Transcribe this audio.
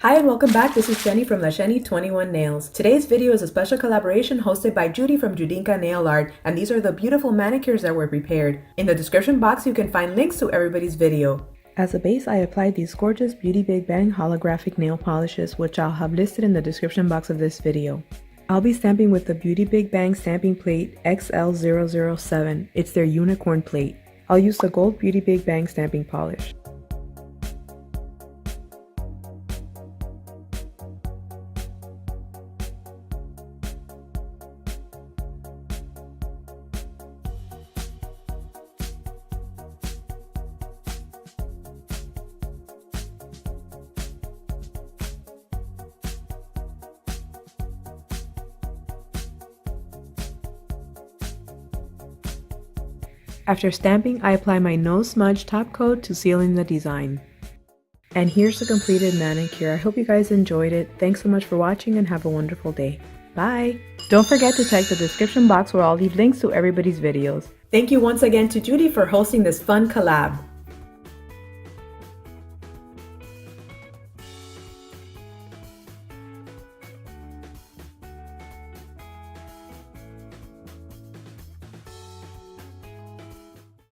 Hi and welcome back. This is Jenny from LaShenny21Nails. Today's video is a special collaboration hosted by Judy from Judinka Nail Art, and these are the beautiful manicures that were prepared. In the description box, you can find links to everybody's video. As a base, I applied these gorgeous Beauty BigBang holographic nail polishes, which I'll have listed in the description box of this video. I'll be stamping with the Beauty BigBang stamping plate XL-007. It's their unicorn plate. I'll use the gold Beauty BigBang stamping polish. After stamping, I apply my no smudge top coat to seal in the design. And here's the completed manicure. I hope you guys enjoyed it. Thanks so much for watching and have a wonderful day. Bye! Don't forget to check the description box where I'll leave links to everybody's videos. Thank you once again to Judy for hosting this fun collab.